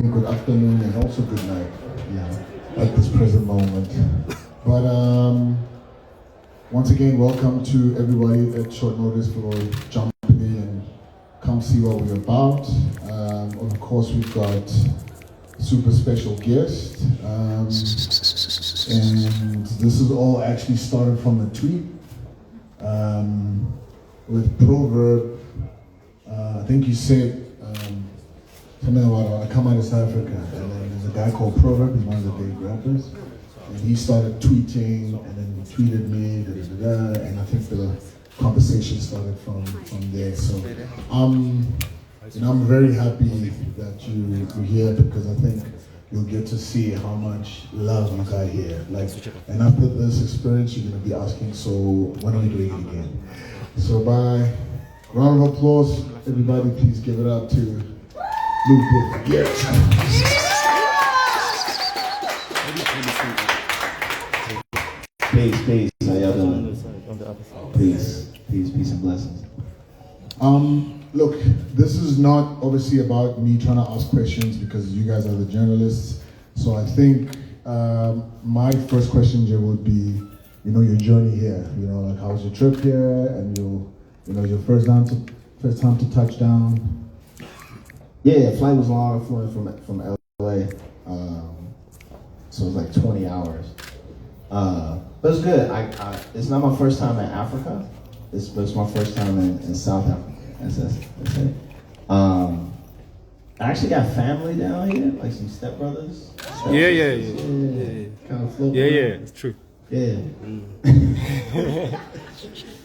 good afternoon, and also good night, at this present moment. But once again, welcome to everybody at short notice for jumping in and come see what we're about. Of course, we've got super special guest, and this is all actually started from a tweet with Proverb. I think you said something about I come out of South Africa, and then there's a guy called Proverb, he's one of the big rappers, and he started tweeting, and then he tweeted me, and I think the conversation started from there. So I'm very happy that you're here, because I think you'll get to see how much love you got here. And after this experience, you're gonna be asking, so when are we doing it again? So by round of applause, everybody, please give it up to Lupe Fiasco. Peace, how y'all doing? Peace and blessings. Look, this is not obviously about me trying to ask questions, because you guys are the journalists. So I think my first question here would be, your journey here. Like, how was your trip here, and your first time to touch down? Yeah, flight was long. I flew from LA, so it was like 20 hours. But it's good. It's not my first time in Africa. It's my first time in South Africa. That's it. I actually got family down here, like some stepbrothers. Yeah. Kind of float. Yeah, it's true. Yeah.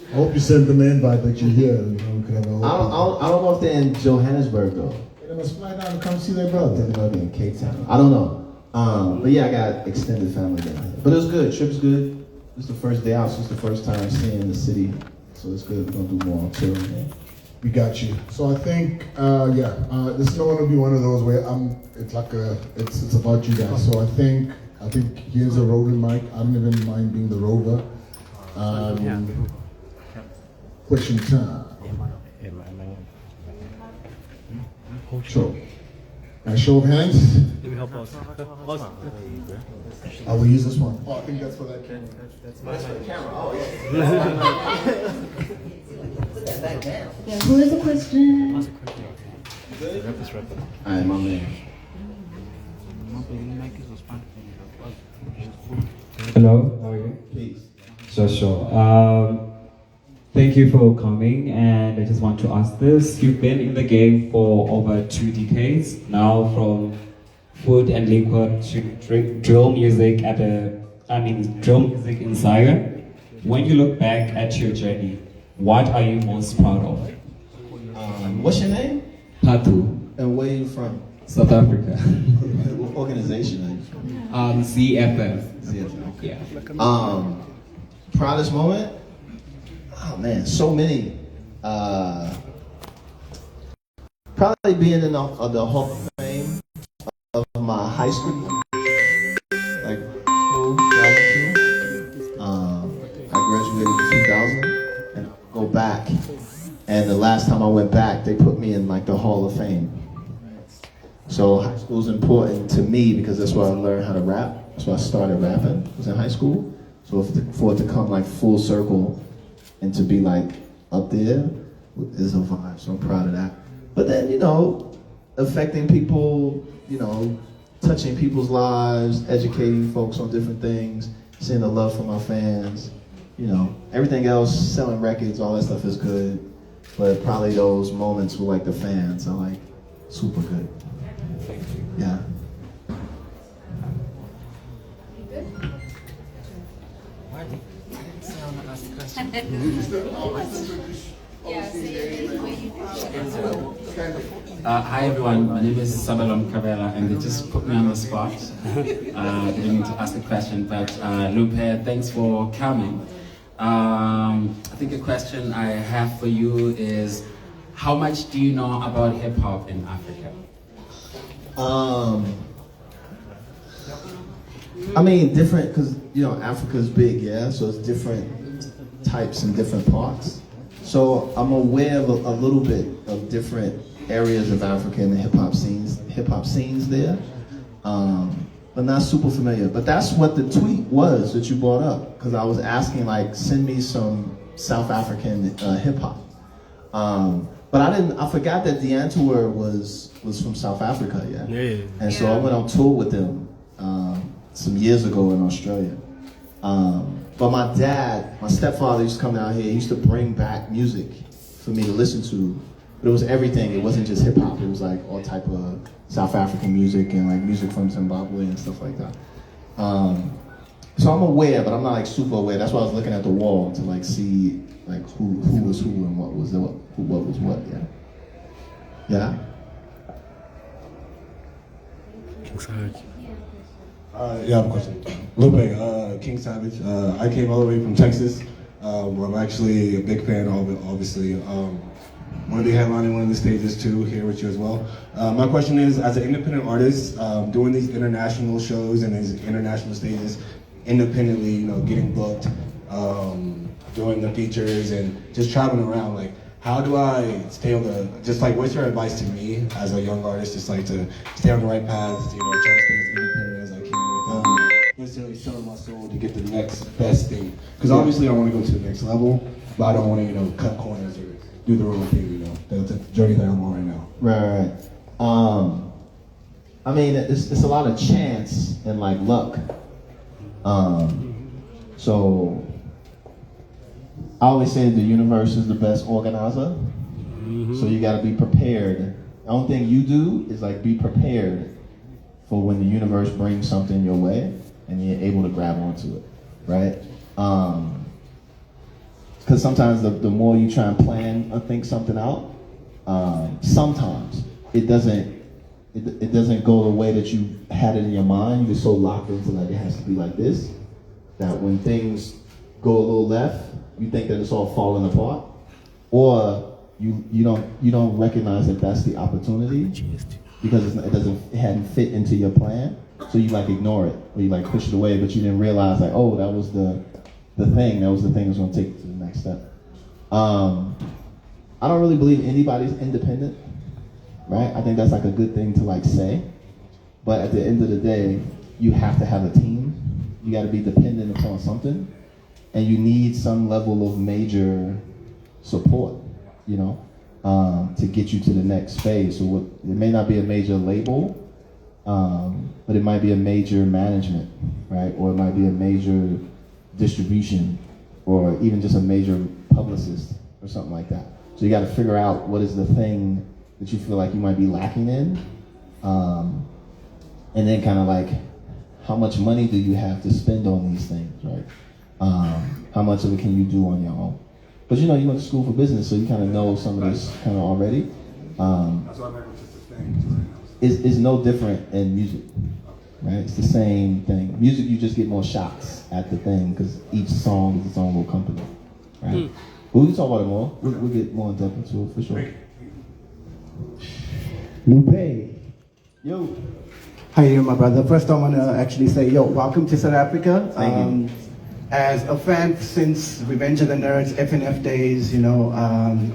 I hope you sent them an invite that you're here. We could have a whole I don't know if they're in Johannesburg though. They must fly down to come see their brother. They might be in Cape Town. I don't know. But yeah, I got extended family down here. But it was good. Trip's good. This is the first day out, so it's the first time seeing the city. So it's good. We're gonna do more chilling. We got you. So I think, this is not going to be one of those where it's about you guys. So I think here's a roving mic. I don't even mind being the rover. Question time. So, a show of hands. Let me help us. I will use this one. Oh, I think that's for that camera. That's for the camera. Oh yeah. Yeah, who has a question? Alright, my man. Hello, how are you? Peace. Sure. Thank you for coming, and I just want to ask this. You've been in the game for over 2 decades now, from food and liquor to drill music drill music in Zaire. When you look back at your journey, what are you most proud of? What's your name? Patu, And where are you from? South Africa. What organization are you from? CFF. CFL. Yeah. Proudest moment? Oh man, so many. Probably being in the Hall of Fame of my high school. Like, I graduated in 2000, and go back. And the last time I went back, they put me in like the Hall of Fame. So high school is important to me, because that's where I learned how to rap. That's why I started rapping, was in high school. So for it to come like full circle and to be like up there is a vibe. So I'm proud of that. But then, affecting people, touching people's lives, educating folks on different things, seeing the love from my fans, everything else, selling records, all that stuff is good. But probably those moments with like the fans are like super good. Thank you. Yeah. Hi everyone, my name is Sabalom Kavela, and they just put me on the spot. Didn't need to ask a question, but Lupe, thanks for coming. I think a question I have for you is, how much do you know about hip hop in Africa? I mean, different, because Africa's big, yeah. So it's different types and different parts. So I'm aware of a little bit of different areas of Africa and the hip hop hip hop scenes there, but not super familiar. But that's what the tweet was that you brought up, because I was asking like, send me some South African hip hop. But I forgot that D'Antower was from South Africa, yeah. And so I went on tour with them some years ago in Australia. But my dad, my stepfather used to come out here. He used to bring back music for me to listen to. But it was everything. It wasn't just hip hop. It was like all type of South African music and like music from Zimbabwe and stuff like that. So I'm aware, but I'm not like super aware. That's why I was looking at the wall to like see like who was who and what was what. Yeah. Yeah. Yeah, I have a question. Lupe, King Savage. I came all the way from Texas. I'm actually a big fan of it, obviously. One of the headlining one of the stages too, here with you as well. My question is, as an independent artist, doing these international shows and these international stages, independently, you know, getting booked, doing the features and just traveling around, like, how do I stay on the, just like, what's your advice to me as a young artist, just like to stay on the right path, you know, try to stay as independent as I can without necessarily selling my soul to get the next best thing? Because obviously I want to go to the next level, but I don't want to, you know, cut corners or do the wrong thing, you know. That's the journey that I'm on right now. Right. I mean, it's a lot of chance and like luck. So I always say the universe is the best organizer. So you got to be prepared. The only thing you do is like be prepared for when the universe brings something your way and you're able to grab onto it, right? Because sometimes the more you try and plan or think something out, sometimes it doesn't go the way that you had it in your mind. You're so locked into like it has to be like this, that when things go a little left, you think that it's all falling apart, or you don't recognize that that's the opportunity because it hadn't fit into your plan, so you like ignore it or you like push it away, but you didn't realize like, oh, that was the thing that's going to take you to the next step. I don't really believe anybody's independent, right? I think that's like a good thing to like say, but at the end of the day, you have to have a team. You got to be dependent upon something, and you need some level of major support, you know, to get you to the next phase. So it may not be a major label, but it might be a major management, right? Or it might be a major distribution, or even just a major publicist or something like that. So you got to figure out what is the thing that you feel like you might be lacking in, and then kind of like, how much money do you have to spend on these things, right? How much of it can you do on your own? But you know, you went to school for business, so you kind of know some of this kind of already. That's why I'm able to sustain. It's no different in music, right? It's the same thing. Music, you just get more shots at the thing because each song is its own little company, right? But we can talk about it more. We'll get more in depth into it for sure. Lupe. Yo. How you doing, my brother? First, I want to actually say, yo, welcome to South Africa. Thank you. As a fan since Revenge of the Nerds, FNF days, you know,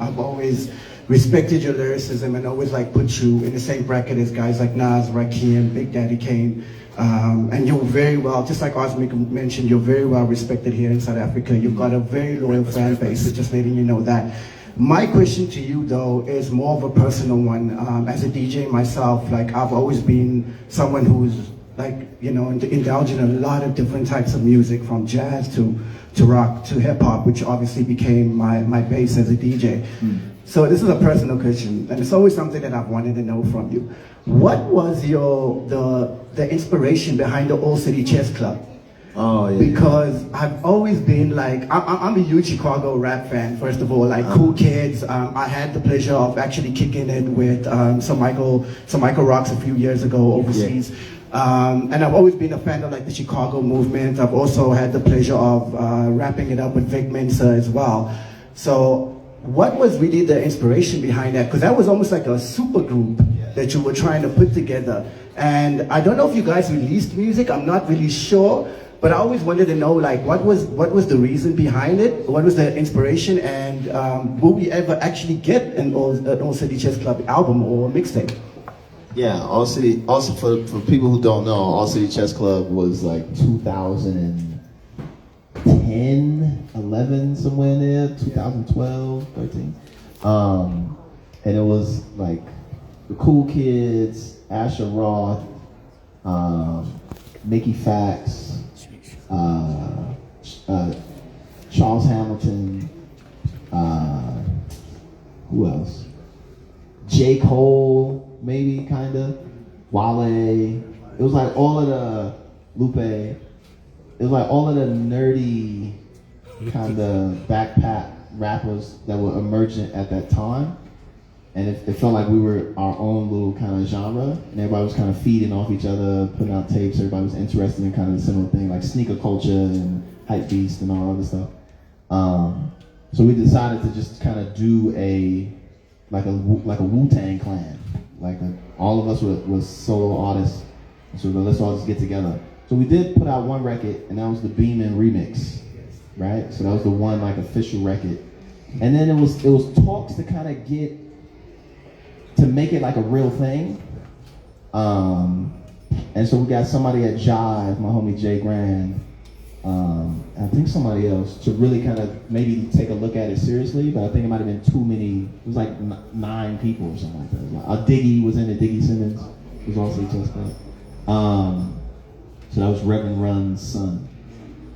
I've always respected your lyricism and always like put you in the same bracket as guys like Nas, Rakim, Big Daddy Kane. And you're very well, just like Osmic mentioned, you're very well respected here in South Africa. You've got a very loyal fan base, so just letting you know that. My question to you though is more of a personal one. As a DJ myself, like I've always been someone who's like, you know, indulging in a lot of different types of music, from jazz to rock to hip hop, which obviously became my base as a DJ. So this is a personal question, and it's always something that I've wanted to know from you. What was the inspiration behind the Old City Chess Club? Oh, yeah. Because I've always been like, I'm a huge Chicago rap fan, first of all, like Cool Kids. I had the pleasure of actually kicking it with some Michael Rocks a few years ago overseas. Yeah. And I've always been a fan of like the Chicago movement. I've also had the pleasure of wrapping it up with Vic Mensa as well. So what was really the inspiration behind that? Because that was almost like a super group that you were trying to put together. And I don't know if you guys released music, I'm not really sure. But I always wanted to know, like, what was the reason behind it? What was the inspiration? And will we ever actually get an Old City Chess Club album or mixtape? Yeah, All City. Also, for people who don't know, All City Chess Club was like 2010, 11, somewhere in there, 2012, 13. And it was like the Cool Kids, Asher Roth, Mickey Fax, Charles Hamilton, who else? J. Cole, maybe, kinda. Wale. It was like all of the Lupe. It was like all of the nerdy kind of backpack rappers that were emergent at that time. And it felt like we were our own little kind of genre, and everybody was kind of feeding off each other, putting out tapes. Everybody was interested in kind of a similar thing, like sneaker culture and hype beast and all other stuff. So we decided to just kind of do a Wu-Tang Clan. All of us were solo artists, so let's all just get together. So we did put out one record, and that was the Beeman remix, right? So that was the one like official record, and then it was talks to kind of to make it like a real thing. And so we got somebody at Jive, my homie Jay Grand, I think somebody else, to really kind of maybe take a look at it seriously, but I think it might have been too many. It was like 9 people or something like that. Diggy was in it, Diggy Simmons was also just that. So that was Reverend Run's son.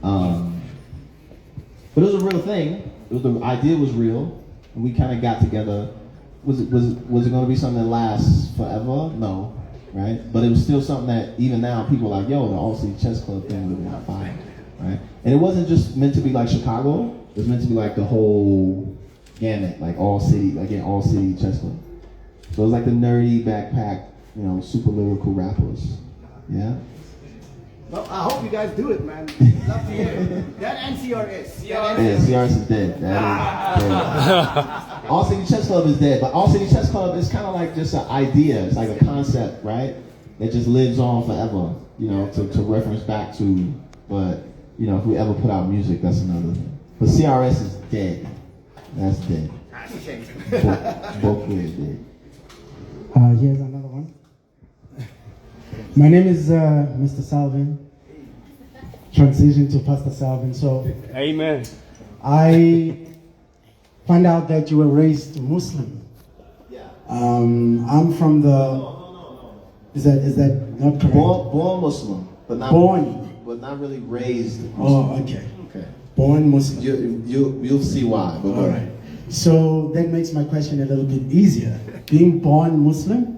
But it was a real thing. The idea was real, and we kind of got together. Was it going to be something that lasts forever? No, right? But it was still something that even now people are like, yo, the All City Chess Club thing was like fire, right? And it wasn't just meant to be like Chicago. It was meant to be like the whole gamut, like All City Chess Club. So it was like the nerdy backpack, super lyrical rappers, yeah. Well, I hope you guys do it, man. Love to hear it. That and CRS. Yeah, CRS is dead. That is dead. All City Chess Club is dead, but All City Chess Club is kind of like just an idea. It's like a concept, right? That just lives on forever, to reference back to. But, if we ever put out music, that's another thing. But CRS is dead. That's dead. That's a shame. Both ways dead. Here's another one. My name is Mr. Salvin. Transition to Pastor Salvin. So, Amen. I found out that you were raised Muslim. Yeah. I'm from the. No. Is that not correct? Born Muslim, but not really raised Muslim. Oh, okay. Okay. Born Muslim. You'll see why. But all right. So that makes my question a little bit easier. Being born Muslim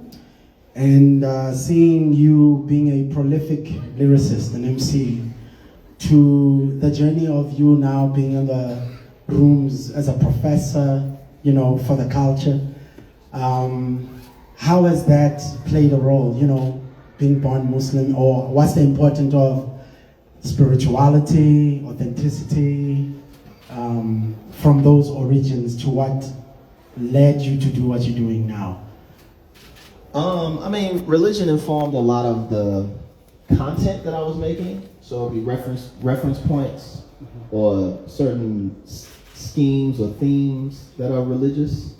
and seeing you being a prolific lyricist, an MC, to the journey of you now being in the rooms as a professor, for the culture. How has that played a role, being born Muslim, or what's the importance of spirituality, authenticity, from those origins to what led you to do what you're doing now? Religion informed a lot of the content that I was making. So it'd be reference points or certain schemes or themes that are religious.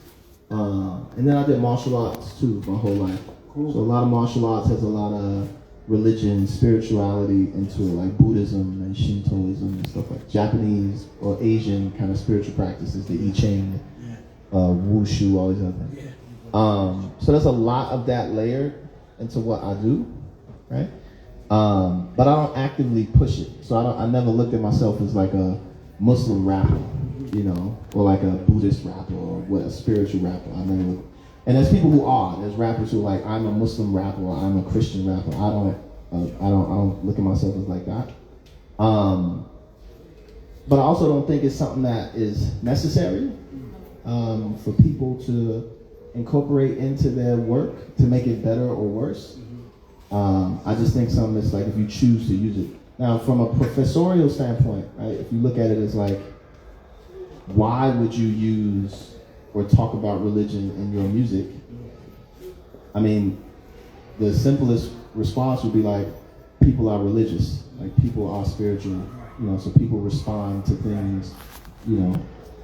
And then I did martial arts too my whole life. Cool. So a lot of martial arts has a lot of religion, spirituality into it, like Buddhism and Shintoism and stuff like Japanese or Asian kind of spiritual practices, the I Ching, Wushu, all these other things. Yeah. So there's a lot of that layered into what I do, right? But I don't actively push it. So I never looked at myself as like a Muslim rapper, or like a Buddhist rapper or a spiritual rapper. I never looked. And there's people who are. There's rappers who are like, I'm a Muslim rapper or I'm a Christian rapper. I don't look at myself as like that. But I also don't think it's something that is necessary for people to incorporate into their work to make it better or worse. I just think something that's like if you choose to use it. Now, from a professorial standpoint, right, if you look at it as like, why would you use or talk about religion in your music? The simplest response would be like, people are religious, like people are spiritual, so people respond to things,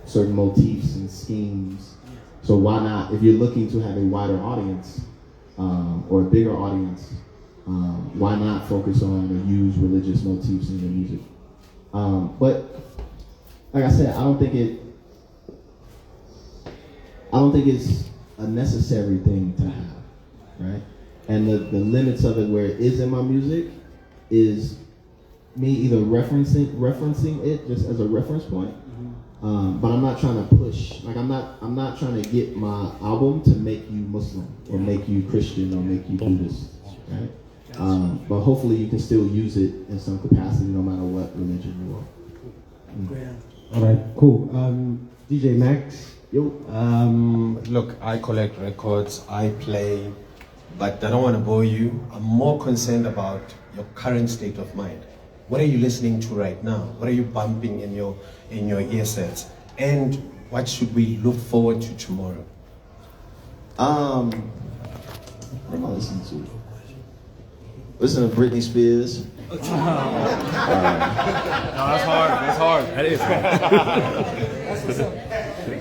certain motifs and schemes. So why not, if you're looking to have a wider audience, or a bigger audience, why not focus on or use religious motifs in your music? But like I said, I don't think it's a necessary thing to have, right? And the limits of it, where it is in my music, is me either referencing it just as a reference point, but I'm not trying to push. Like I'm not trying to get my album to make you Muslim or make you Christian or make you Buddhist, right? But hopefully you can still use it in some capacity, no matter what religion you are. All right, cool. DJ Max. Yo. Look, I collect records, I play, but I don't want to bore you. I'm more concerned about your current state of mind. What are you listening to right now? What are you bumping in your earsets? And what should we look forward to tomorrow? What am I listening to? Listen to Britney Spears. No, that's hard. That's hard. That is hard.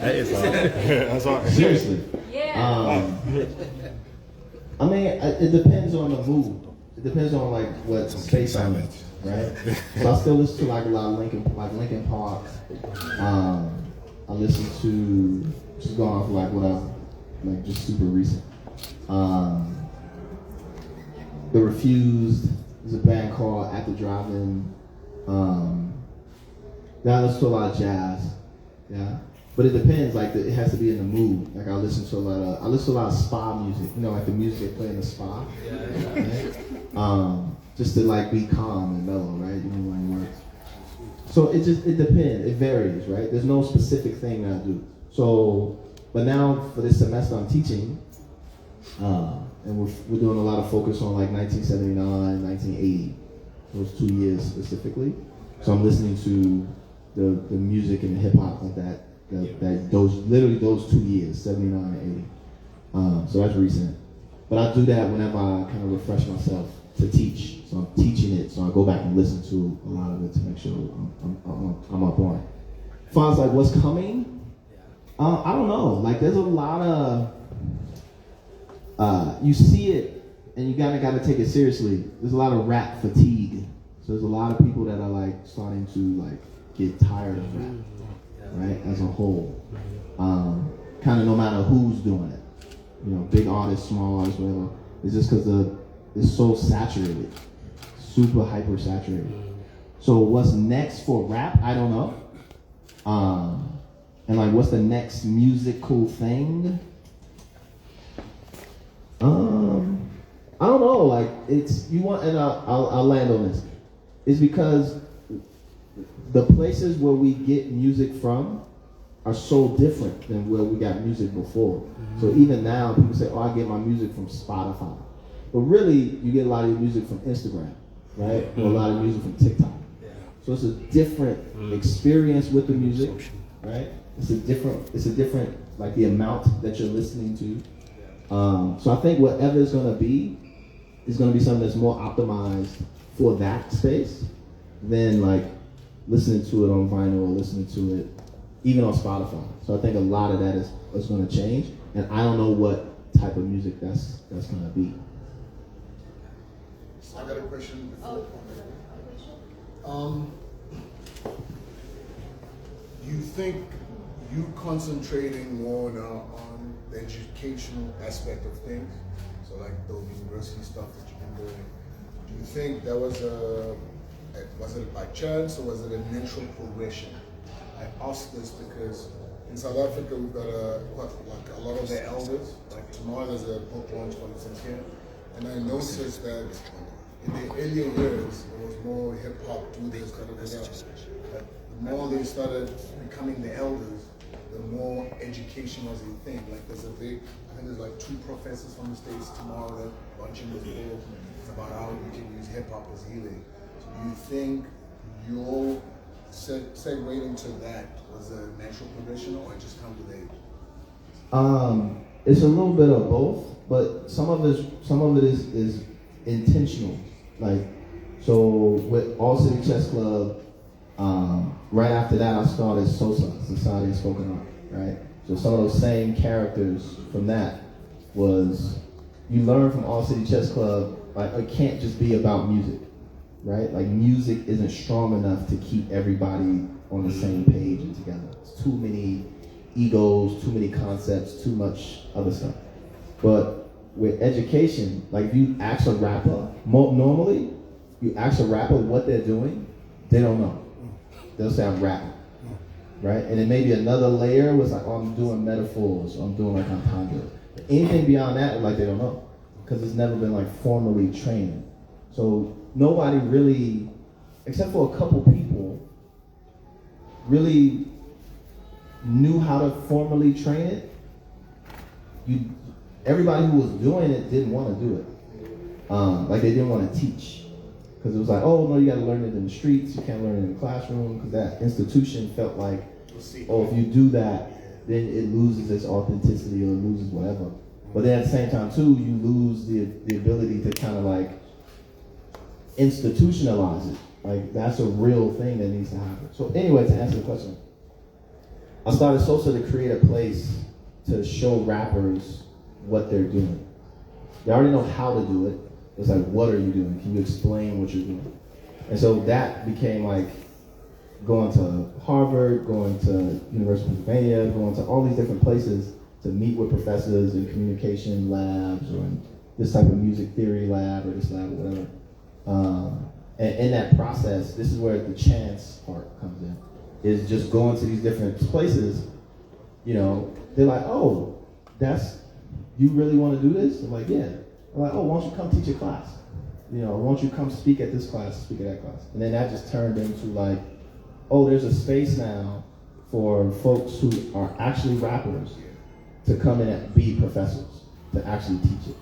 That is hard. That's hard. Seriously. I mean, it depends on the mood. It depends on like what space I'm in, right? So I still listen to like a lot of Linkin Park. I listen to, just going off like what I like, just super recent. The Refused is a band called At the Drive-In. Now I listen to a lot of jazz, yeah. But it depends. Like it has to be in the mood. Like I listen to a lot of spa music. You know, like the music they play in the spa. Right? Just to like be calm and mellow, right? You know, when you work. So it depends. It varies, right? There's no specific thing that I do. So, but now for this semester I'm teaching, and we're doing a lot of focus on like 1979, 1980, those 2 years specifically. So I'm listening to the music and the hip hop like that those 2 years, 79 and 80. So that's recent. But I do that whenever I kind of refresh myself to teach. So I'm teaching it, so I go back and listen to a lot of it to make sure I'm up on it. As far as like what's coming, I don't know. Like there's a lot of, you see it and you gotta take it seriously. There's a lot of rap fatigue. So there's a lot of people that are like starting to like get tired of rap, right, as a whole. Kind of no matter who's doing it. You know, big artists, small artists, whatever. It's just because it's so saturated, super hyper saturated. So what's next for rap? I don't know. And like, what's the next musical thing? I don't know. Like, it's you want, and I'll land on this. It's because the places where we get music from are so different than where we got music before. So even now, people say, "Oh, I get my music from Spotify," but really, you get a lot of your music from Instagram, right? Or a lot of music from TikTok. So it's a different experience with the music, right? It's a different, like the amount that you're listening to. So I think whatever it's gonna be is gonna be something that's more optimized for that space than like listening to it on vinyl or listening to it even on Spotify. So I think a lot of that is gonna change, and I don't know what type of music that's gonna be. I got a question before. You think you concentrating more now on the educational aspect of things, so like the university stuff that you've been doing, do you think that was it by chance or was it a natural progression? I ask this because in South Africa we've got a lot of the elders, like tomorrow there's a book launch for instance here, and I noticed that in the earlier years it was more hip hop, do this, kind of stuff. But the more they started becoming the elders, the more education was a thing. Like I think there's like 2 professors from the States tomorrow that are launching this book. It's about how you can use hip hop as healing. So do you think your segueing into that was a natural progression or it just come with age? It's a little bit of both, but some of it is intentional. Like, so with All City Chess Club, right after that I started SOSA, Society of Spoken Art, right? So some of those same characters from that was you learn from All City Chess Club, like it can't just be about music, right? Like music isn't strong enough to keep everybody on the same page and together. It's too many egos, too many concepts, too much other stuff. But with education, like if you ask a rapper, normally, you ask a rapper what they're doing, they don't know. They'll say I'm rapping, right? And then maybe another layer was like, oh, I'm doing metaphors, I'm doing like entendres. Anything beyond that, like they don't know, because it's never been like formally trained. So nobody really, except for a couple people, really knew how to formally train it. Everybody who was doing it didn't want to do it. Like they didn't want to teach. Because it was like, oh no, you got to learn it in the streets, you can't learn it in the classroom, because that institution felt like, oh, if you do that, then it loses its authenticity or it loses whatever. But then at the same time too, you lose the ability to kind of like institutionalize it. Like that's a real thing that needs to happen. So anyway, to answer the question, I started Sosa to create a place to show rappers what they're doing. They already know how to do it. It's like, what are you doing? Can you explain what you're doing? And so that became like going to Harvard, going to University of Pennsylvania, going to all these different places to meet with professors in communication labs or in this type of music theory lab or this lab or whatever. And in that process, this is where the chance part comes in, is just going to these different places. They're like, oh, you really want to do this? I'm like, yeah. I'm like, oh, why don't you come teach a class? Why don't you come speak at this class, speak at that class? And then that just turned into like, oh, there's a space now for folks who are actually rappers to come in and be professors, to actually teach it,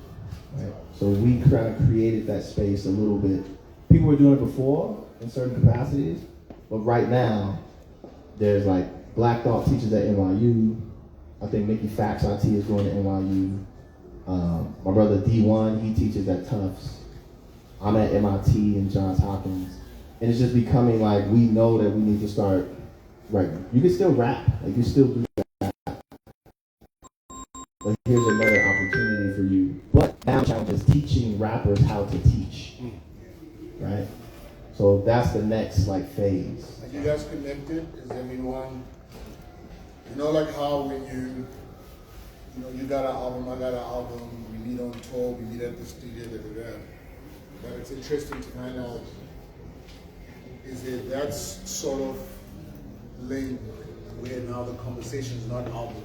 right? So we kind of created that space a little bit. People were doing it before in certain capacities, but right now, there's like Black Thought teaches at NYU. I think Mickey Fax IT is going to NYU. My brother D1, he teaches at Tufts. I'm at MIT and Johns Hopkins. And it's just becoming like, we know that we need to start, right, you can still rap, like you still do that. But here's another opportunity for you. But now the challenge is teaching rappers how to teach, right? So that's the next like phase. Are you guys connected? Is everyone, like how when you got an album, I got an album, we meet on tour, we meet at the studio, But it's interesting to find out, is it that sort of link where now the conversation is not album,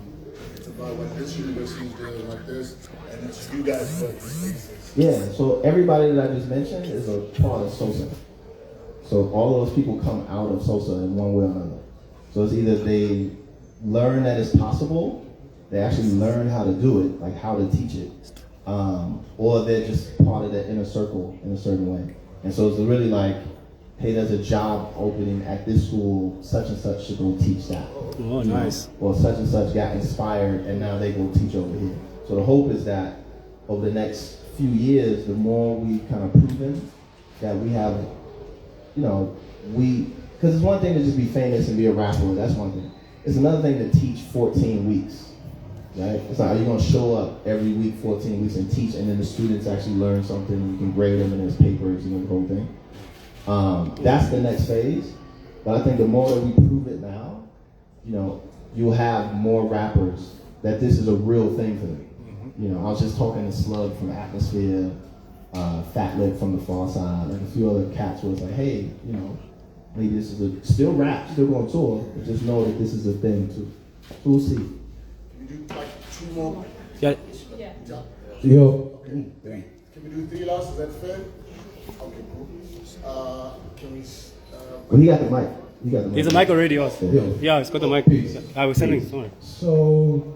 it's about what this university is doing like this, and it's you guys working spaces. Yeah, so everybody that I just mentioned is a part of SOSA. So all of those people come out of SOSA in one way or another. So it's either they learn that it's possible, they actually learn how to do it, like how to teach it, or they're just part of the inner circle in a certain way. And so it's really like, hey, there's a job opening at this school, such and such should go teach that. Oh, nice. Or such and such got inspired and now they go teach over here. So the hope is that over the next few years, the more we kind of proven that we have, because it's one thing to just be famous and be a rapper, that's one thing. It's another thing to teach 14 weeks, right? It's like, are you going to show up every week, 14 weeks and teach, and then the students actually learn something, you can grade them and there's papers, the whole thing. That's the next phase. But I think the more that we prove it now, you'll have more rappers that this is a real thing for them. I was just talking to Slug from Atmosphere, Fat Lip from The Far Side, and a few other cats where it's like, hey, maybe this is still rap, still going tour, but just know that this is a thing too. So we'll see. Can we do like 2 more? Yeah. Yo. Okay. Can we do 3 last? Is that fair? Okay, cool. Can we? Well, he got the mic. He's a mic already also. Yeah, it's got the mic. I was sending. Sorry. So,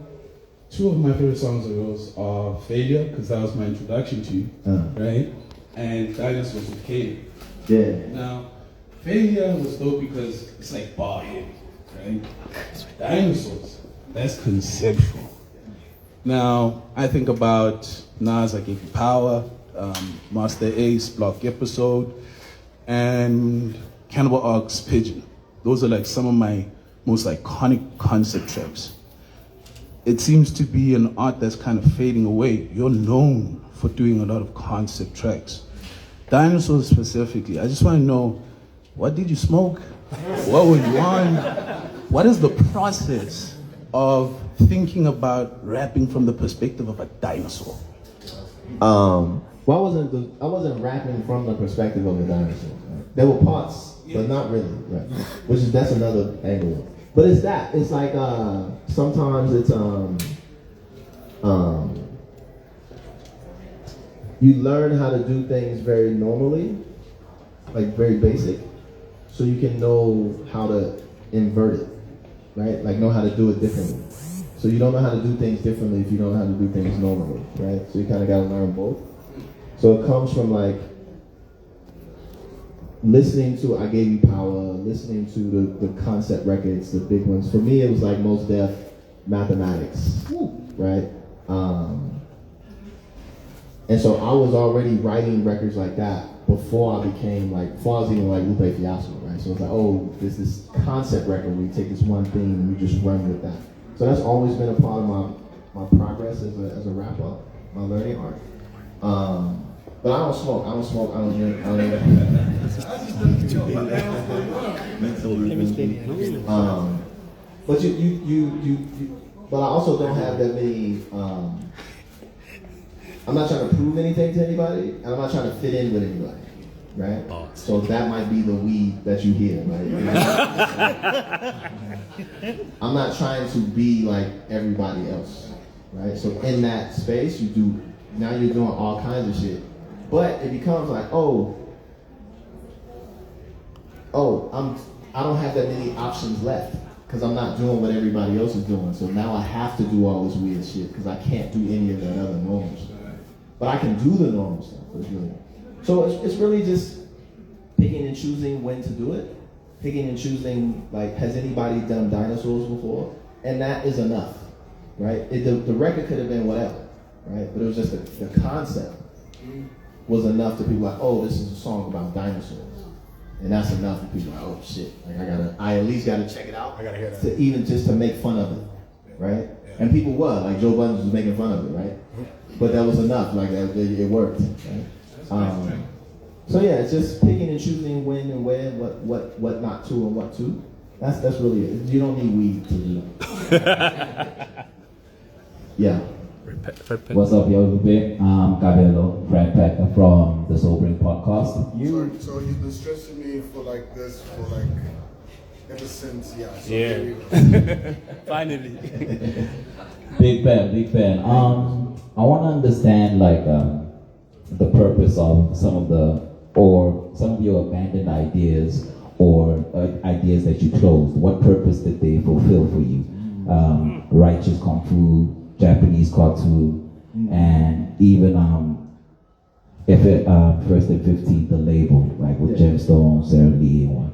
2 of my favorite songs of yours are Failure, because that was my introduction to you, right? And Dinosaurs with Katie. Yeah. Now, Failure was dope because it's like bar heavy, right? Dinosaurs, that's conceptual. Now, I think about Nas, I Gave You Power, Master Ace, Block Episode, and Cannibal Ox, Pigeon. Those are like some of my most iconic concept tracks. It seems to be an art that's kind of fading away. You're known for doing a lot of concept tracks. Dinosaurs specifically, I just want to know, what did you smoke? What were you on? What is the process of thinking about rapping from the perspective of a dinosaur? Well, I wasn't rapping from the perspective of a dinosaur. Right? There were parts, but not really. Right? That's another angle. But it's like sometimes it's you learn how to do things very normally, like very basic, so you can know how to invert it, right? Like know how to do it differently. So you don't know how to do things differently if you don't know how to do things normally, right? So you kind of got to learn both. So it comes from like listening to I Gave You Power, listening to the concept records, the big ones. For me, it was like Mos Def, Mathematics, right? And so I was already writing records like that before I was even like Lupe Fiasco, right? So it's like, oh, there's this concept record where you take this one thing and you just run with that. So that's always been a part of my progress as a rapper, my learning art. But I don't smoke, I don't drink, I don't but but I also don't have that many, I'm not trying to prove anything to anybody, and I'm not trying to fit in with anybody, right? So that might be the weed that you hear, right? I'm not trying to be like everybody else, right? So in that space, now you're doing all kinds of shit. But it becomes like, I don't have that many options left because I'm not doing what everybody else is doing. So now I have to do all this weird shit because I can't do any of that other normal stuff. But I can do the normal stuff. So it's really just picking and choosing when to do it. Picking and choosing, like, has anybody done dinosaurs before? And that is enough, right? The record could have been whatever, right? But it was just the concept was enough to people like, oh, this is a song about dinosaurs. And that's enough for people like, oh shit, like I at least gotta check it out. I gotta hear that. To even just to make fun of it, right? Yeah. And people were, like Joe Budden was making fun of it, right? But that was enough, like it worked, right? So yeah, it's just picking and choosing when and where, what not to and what to. That's really it. You don't need weed to do that. Yeah. What's up, yo, Lupe? I'm Cabello, Brad Packer from the Sobering Podcast. So you've been stressing me for like this for like ever since, yeah. So Yeah. Finally. Big fan. I want to understand like the purpose of some of your abandoned ideas or ideas that you closed. What purpose did they fulfill for you? Righteous Kung Fu, Japanese cartoon, and even First and 15th, the label, like with Gemstones, Sarah Lee, and one.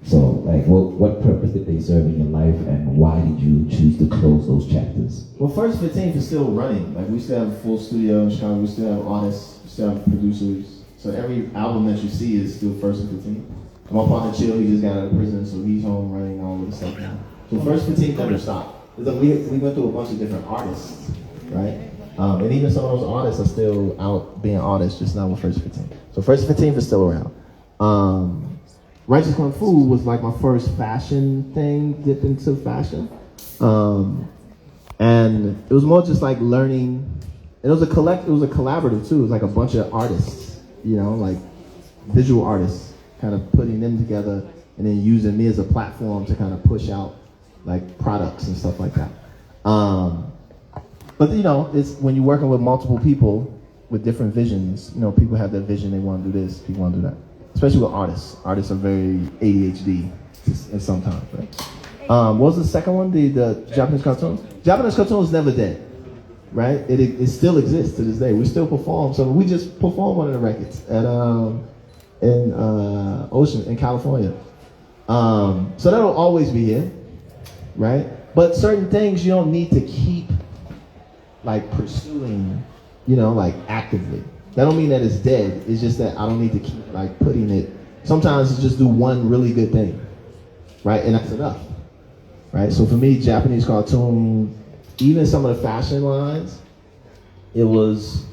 So, like, what purpose did they serve in your life, and why did you choose to close those chapters? Well, First 15th is still running. Like, we still have a full studio in Chicago. We still have artists. We still have producers. So every album that you see is still First and 15th. My partner Chill, he just got out of prison, so he's home running all of this stuff now. So First 15th never stopped. We went through a bunch of different artists, right? And even some of those artists are still out being artists, just not with First 15th. So First 15th is still around. Righteous Kung Fu was like my first fashion thing, dipped into fashion. And it was more just like learning. It was a collaborative too. It was like a bunch of artists, like visual artists, kind of putting them together and then using me as a platform to kind of push out like products and stuff like that. But it's when you're working with multiple people with different visions, people have their vision, they want to do this, people want to do that. Especially with artists. Artists are very ADHD sometimes, right? What was the second one? The Japanese cartoon? Japanese cartoon is never dead, right? It still exists to this day. We still perform. So we just performed one of the records in Ocean, in California. So that'll always be here, right? But certain things you don't need to keep like pursuing, like actively. That don't mean that it's dead. It's just that I don't need to keep like putting it. Sometimes it's just do one really good thing, right? And that's enough, right? So for me, Japanese cartoon, even some of the fashion lines, it was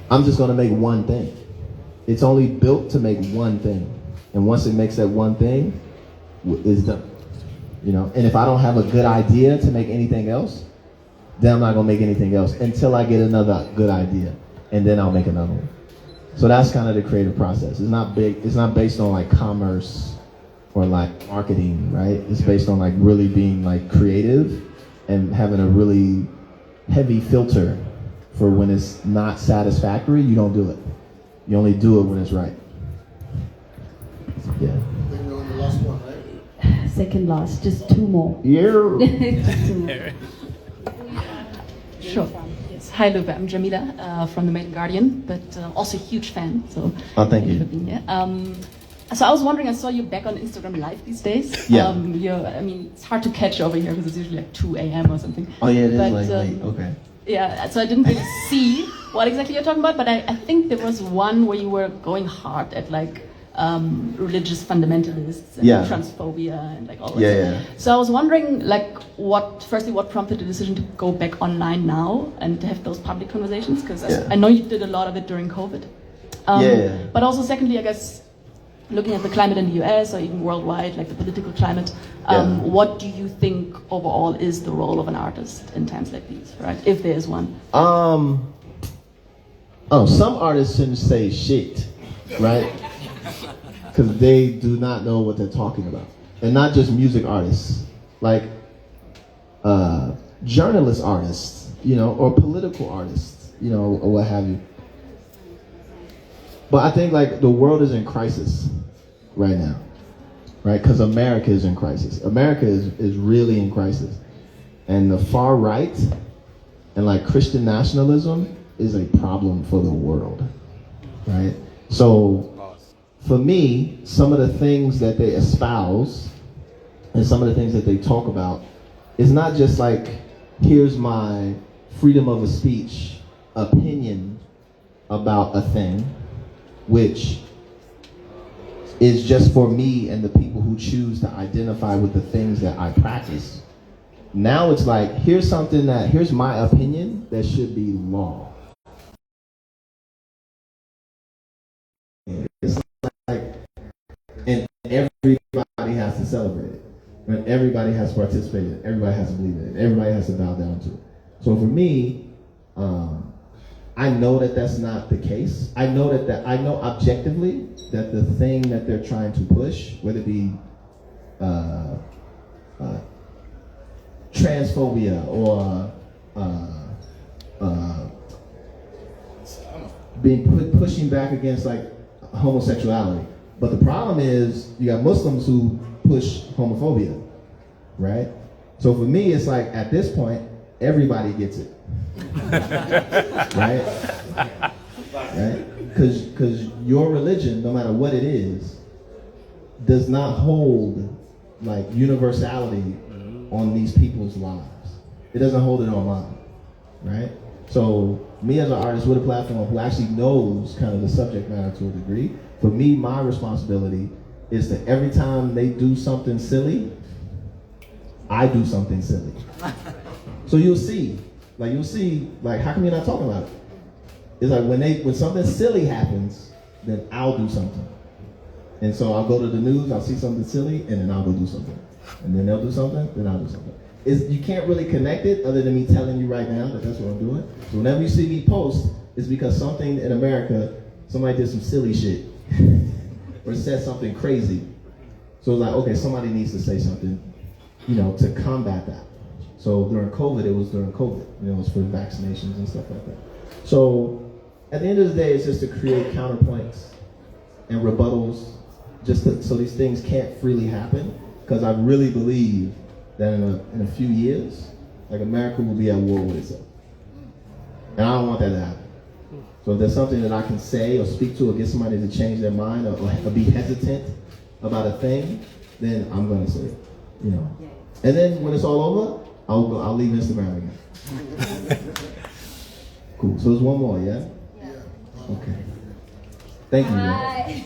I'm just gonna make one thing. It's only built to make one thing. And once it makes that one thing, it's done. You know, and if I don't have a good idea to make anything else, then I'm not gonna make anything else until I get another good idea, and then I'll make another one. So that's kind of the creative process. It's not big. It's not based on like commerce or like marketing, right? It's based on like really being like creative and having a really heavy filter for when it's not satisfactory. You don't do it. You only do it when it's right. Yeah. Then you're on the last one, right? Second last, just two more. Yeah. Just two more. Sure. Yes. Hi, Lupe. I'm Jamila from the Maiden Guardian, but also a huge fan. So thank you for being here. So I was wondering, I saw you back on Instagram Live these days. Yeah. I mean, it's hard to catch over here because it's usually like 2 a.m. or something. Oh yeah, it is but, like late. Okay. Yeah, so I didn't really see what exactly you're talking about, but I think there was one where you were going hard at like religious fundamentalists and transphobia and like all that stuff. So I was wondering, like, what prompted the decision to go back online now and to have those public conversations? Because I know you did a lot of it during COVID. But also, secondly, I guess, looking at the climate in the US or even worldwide, like the political climate, what do you think overall is the role of an artist in times like these, right? If there is one. Some artists shouldn't say shit, right? Because they do not know what they're talking about. And not just music artists, like journalist artists, you know, or political artists, you know, or what have you. But I think like the world is in crisis right now, right? Because America is in crisis. America is really in crisis. And the far right and like Christian nationalism is a problem for the world, right? So for me, some of the things that they espouse and some of the things that they talk about is not just like, here's my freedom of a speech opinion about a thing, which is just for me and the people who choose to identify with the things that I practice. Now it's like, here's my opinion that should be law. It's like, and everybody has to celebrate it. Right? Everybody has to participate in it. Everybody has to believe in it. Everybody has to bow down to it. So for me, I know that that's not the case. I know objectively that the thing that they're trying to push, whether it be transphobia or pushing back against like homosexuality. But the problem is you got Muslims who push homophobia, right? So for me, it's like at this point, everybody gets it. Right? Right? Because your religion, no matter what it is, does not hold like universality on these people's lives. It doesn't hold it on mine, right? So me as an artist with a platform who actually knows kind of the subject matter to a degree, for me, my responsibility is that every time they do something silly, I do something silly. So you'll see, how come you're not talking about it? It's like when something silly happens, then I'll do something. And so I'll go to the news, I'll see something silly, and then I'll go do something. And then they'll do something, then I'll do something. You can't really connect it other than me telling you right now that that's what I'm doing. So whenever you see me post, it's because something in America, somebody did some silly shit or said something crazy. So it's like, okay, somebody needs to say something, to combat that. So during COVID, it was during COVID. It was for vaccinations and stuff like that. So at the end of the day, it's just to create counterpoints and rebuttals, so these things can't freely happen. Because I really believe that in a few years, like America will be at war with itself. And I don't want that to happen. So if there's something that I can say or speak to or get somebody to change their mind or be hesitant about a thing, then I'm going to say it. And then when it's all over, I'll leave Instagram again. Cool. So there's one more, yeah? Yeah. Okay. Thank you. Hi.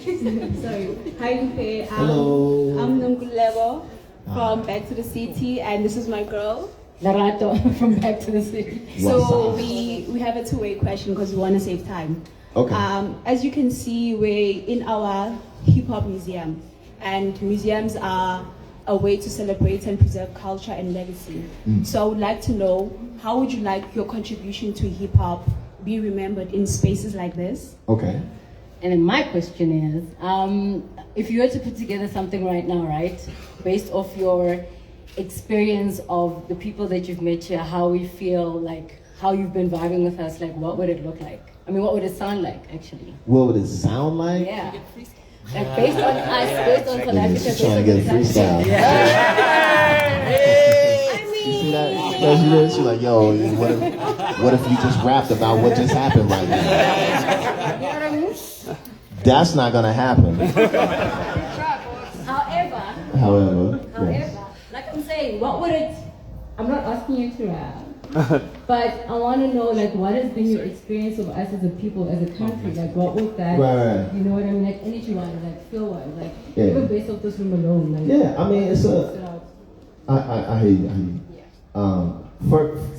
Sorry. Hi, Lupe. Hello. I'm Nungulebo from Back to the City, and this is my girl. Larato from Back to the City. So we have a two-way question because we want to save time. Okay. As you can see, we're in our hip-hop museum, and museums are a way to celebrate and preserve culture and legacy. So I would like to know, how would you like your contribution to hip-hop be remembered in spaces like this? Okay. And then my question is, if you were to put together something right now, right, based off your experience of the people that you've met here, how we feel, like how you've been vibing with us, like what would it look like? I mean, what would it sound like, actually? What would it sound like? Yeah. Like based on us, based on South Africa, She's trying to get a freestyle. You see that? She's like, yo, what if you just rapped about what just happened right now? That's not gonna happen. However, yes. like I'm saying, what would it? I'm not asking you to rap, but I want to know, like, what has been your experience of us as a people, as a country? Like, what would that? Right. You know what I mean? Like energy-wise, like feel-wise, like Yeah. even based off this room alone. Like, Yeah, I mean, it's a. I hear you.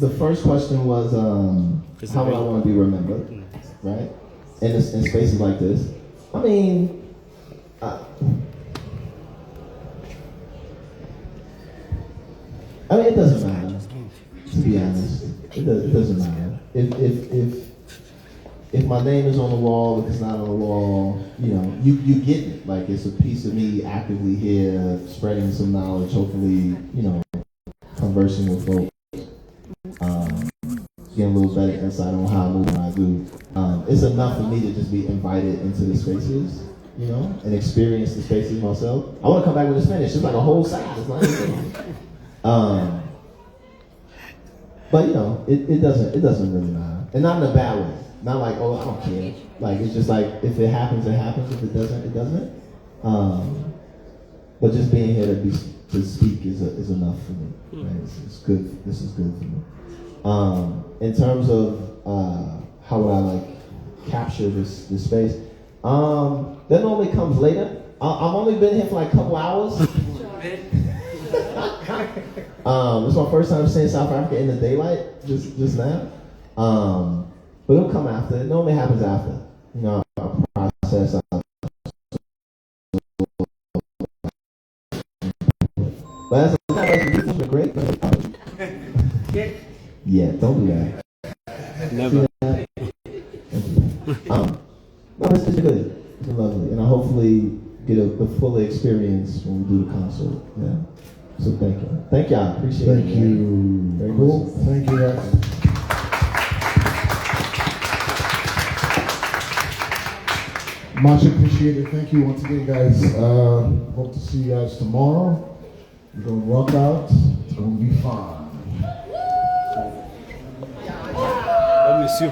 The first question was, how would I want to be remembered, right? In spaces like this. I mean, it doesn't matter. To be honest, it doesn't matter. If my name is on the wall, if it's not on the wall, you get it. Like, it's a piece of me actively here, spreading some knowledge, hopefully, conversing with folks, getting a little better insight on how I move and I do. It's enough for me to just be invited into the spaces, and experience the spaces myself. I want to come back with a Spanish. It's like a whole side. It's not anything. But it doesn't really matter, and not in a bad way. Not like, oh, I don't care. Like, it's just like, if it happens, it happens. If it doesn't, it doesn't. But just being here to speak is enough for me. Right? It's good. This is good for me. In terms of how would I like capture this space, that normally comes later. I've only been here for like a couple hours. It's my first time seeing South Africa in the daylight just now. But it'll come after. It normally happens after. A process. But as a it's been great. Yeah, don't do that. Never. No, it's been good. It's been lovely. And I hopefully get the full experience when we do the concert. Yeah. So thank you. Thank y'all. Appreciate it. Thank you. Very Cool. much. Thank you, guys. Much appreciated. Thank you once again, guys. Hope to see you guys tomorrow. We're going to rock out. It's going to be fun. I miss you.